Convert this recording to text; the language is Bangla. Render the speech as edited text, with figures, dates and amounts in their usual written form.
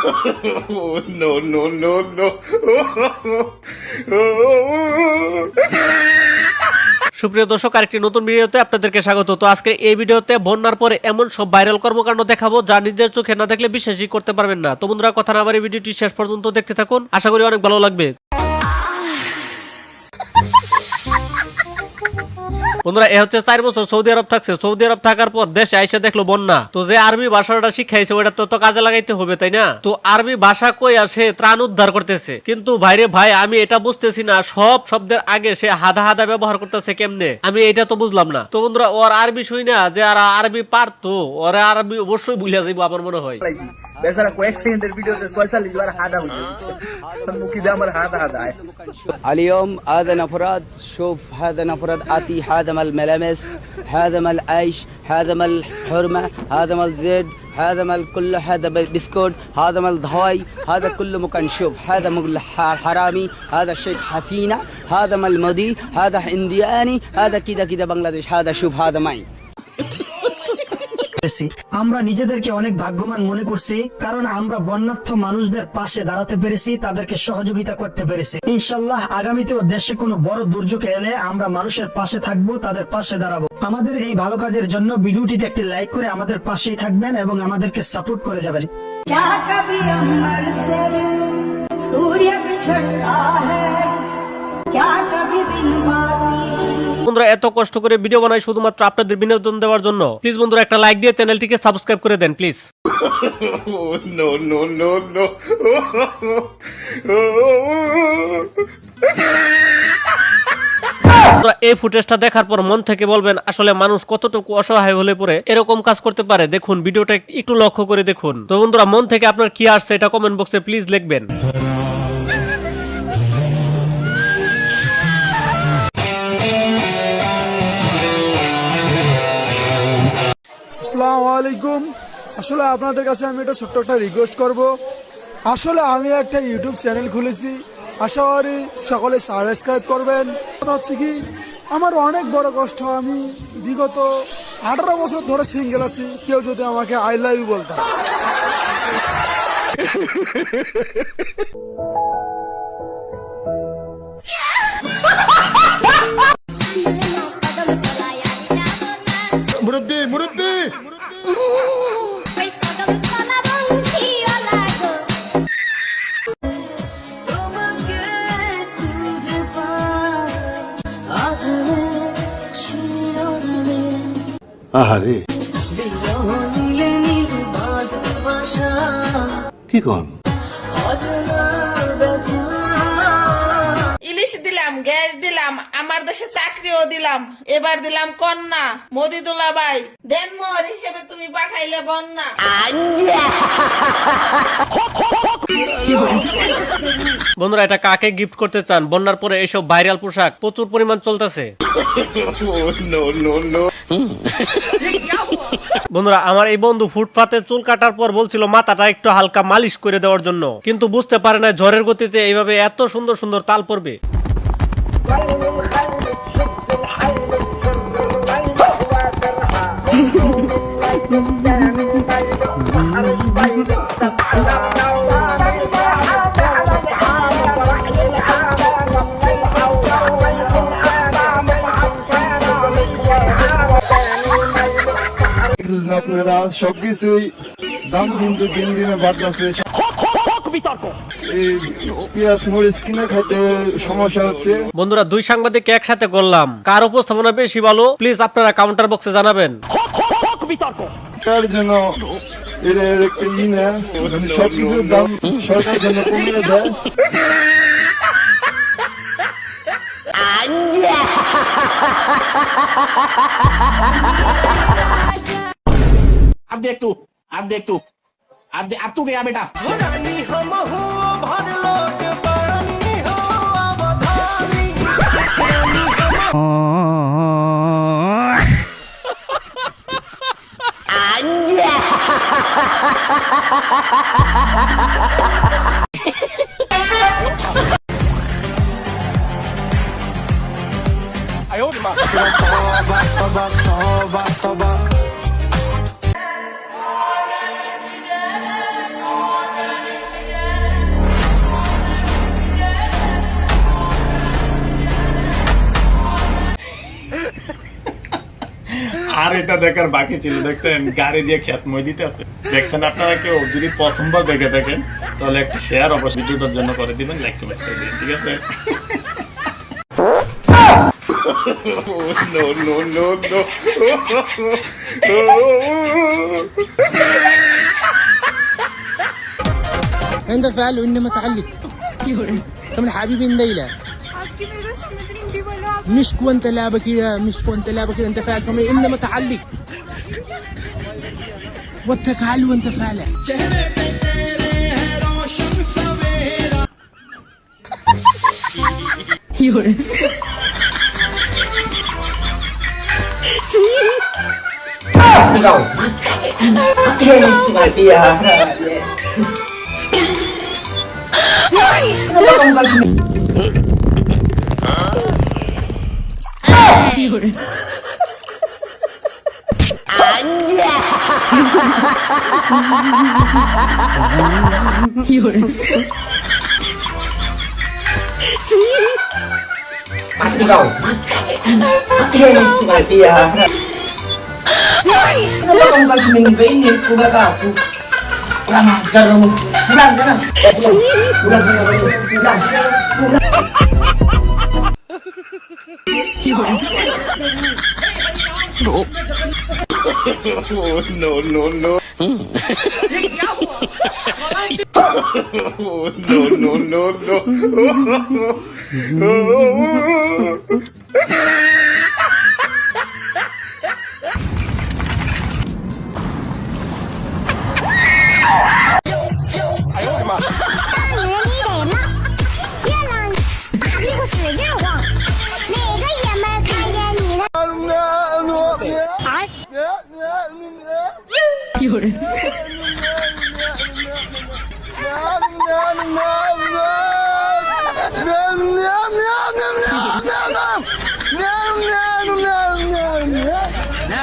No, no, no, no. সুপ্রিয় দর্শক, আরেকটি নতুন ভিডিওতে আপনাদেরকে স্বাগত। তো আজকে এই ভিডিওতে বন্যার পরে এমন সব ভাইরাল কর্মকাণ্ড দেখাবো যা নিজের চোখে না দেখলে বিশ্বাসই করতে পারবেন না। তো বন্ধুরা, কথা না বাড়িয়ে ভিডিওটি শেষ পর্যন্ত দেখতে থাকুন, আশা করি অনেক ভালো লাগবে। বন্ধুরা, এ হচ্ছে 4 বছর সৌদি আরব থাকছে। সৌদি আরব থাকার পর দেশে আইসা দেখলো বন্যা। তো যে আরবি ভাষাটা শিখাইছে ওটা তো কাজে লাগাইতে হবে, তাই না? তো আরবি ভাষা কই আসে ত্রাণ উদ্ধার করতেছে, কিন্তু ভাইরে ভাই আমি এটা বুঝতেছি না সব শব্দের আগে সে হাদা হাদা ব্যবহার করতেছে কেমনে, আমি এটা তো বুঝলাম না। তো বন্ধুরা, ওর আরবি শুই না যে আর আরবি পারতো, ওরা আরবি অবশ্যই বুঝা যাইবো আমার মনে হয়। বেচারা কয়েক সেকেন্ডের ভিডিওতে 46 বার হাদা হয়েছে, মুখে দিয়ে আমার হাদা হাদা اليوم هذا نفراد شوف هذا نفراد آتي هذا مال الملامس هذا مال العيش هذا مال الحرمة هذا مال زيد هذا مال كله هذا بسكوت هذا مال ضواي هذا كله مكان شوف هذا مال حرامي هذا الشيخ حسينة هذا مال مودي هذا اندياني هذا كده كده بنغلاديش هذا شوف هذا معي। আমরা নিজেদেরকে অনেক ভাগ্যবান মনে করছি, কারণ আমরা বন্যার্থ মানুষদের পাশে দাঁড়াতে পেরেছি, তাদেরকে সহযোগিতা করতে পেরেছি। ইনশাআল্লাহ আগামীতেও দেশে কোনো বড় দুর্যোগ এলে আমরা মানুষের পাশে থাকবো, তাদের পাশে দাঁড়াবো। আমাদের এই ভালো কাজের জন্য ভিডিওটিতে একটি লাইক করে আমাদের পাশেই থাকবেন এবং আমাদেরকে সাপোর্ট করে যাবেন। বন্ধুরা, এত কষ্ট করে ভিডিও বানাই শুধুমাত্র আপনাদের বিনোদন দেওয়ার জন্য। প্লিজ বন্ধুরা, একটা লাইক দিয়ে চ্যানেলটিকে সাবস্ক্রাইব করে দেন please. No, no, no, no. এই ফুটেজটা দেখার পর মন থেকে বলবেন আসলে মানুষ কতটুকু অসহায় হলে পরে এরকম কাজ করতে পারে। দেখুন, ভিডিওটা একটু লক্ষ্য করে দেখুন। তো বন্ধুরা, মন থেকে আপনার কি আসছে এটা কমেন্ট বক্সে প্লিজ লিখবেন। আসসালামু আলাইকুম। আসলে আপনাদের কাছে আমি একটা ছোট্ট একটা রিকোয়েস্ট করব। আসলে আমি একটা ইউটিউব চ্যানেল খুলেছি, আশা করি সকলে সাবস্ক্রাইব করবেন। হচ্ছে কি, আমার অনেক বড় কষ্ট, আমি বিগত 18 বছর ধরে সিঙ্গেল আছি। কেউ যদি আমাকে আই লাভ ইউ বলতাম। মুরব্বি মুরব্বি আহারে কি কোন ইলিশ দিলাম, গ্যাস দিলাম, আমার দেশে চাকরিও দিলাম, এবার দিলাম কন্যা। মোদি দুলাভাই দেন মোহর হিসেবে তুমি পাঠাইলে বন্যা। বন্ধুরা, এটা কাকে গিফট করতে চান? বন্যার পরে এইসব ভাইরাল পোশাক প্রচুর পরিমাণ চলতেছে। No, no, no. বন্ধুরা, আমার এই বন্ধু ফুটপাতে চুল কাটার পর বলছিল মাথাটা একটু হালকা মালিশ করে দেওয়ার জন্য, কিন্তু বুঝতে পারে না ঝড়ের গতিতে এইভাবে এত সুন্দর সুন্দর তাল পড়বে। আপনারা সবকিছুই দাম কিন্তু দিন দিনে বাড়তেছে। পেঁয়াজ মরিচ কিনে খাইতে সমস্যা হচ্ছে। বন্ধুরা, 2 সাংবাদিক একসাথে করলাম, কার উপস্থাপনা বেশি ভালো প্লিজ আপনারা কাউন্টার বক্সে জানাবেন। তার জন্য এর একটা না, সবকিছুর দাম সরকার জন্য কমিয়ে দেয়। अब तू गया बेटा। আর এটা দেখার বাকি ছিল, দেখছেন গাড়ি দিয়ে খেত মই দিতে আছে। দেখছেন আপনারা কেউ যদি প্রথমবার দেখে থাকেন তাহলে একটা শেয়ার অবশ্যই ভিডিওটার জন্য করে দিবেন, লাইক কমেন্ট করে দিবেন, ঠিক আছে? No, no, no, no. انت فعل وانما متعلق طب حبيبي ليلى مش وانت لعبه كده، مش وانت لعبه كده، انت فاعل كمان انما متعلق والتكعل وانت فاعل Mati kau. Mati ya. Kenapa kamu kasih minum ke ini? Kuda aku. Kurang ajar kamu. Pulang, pulang. Pulang, pulang. Oh, no, no, no. Oh, no, no, no, no. No, no, no, no.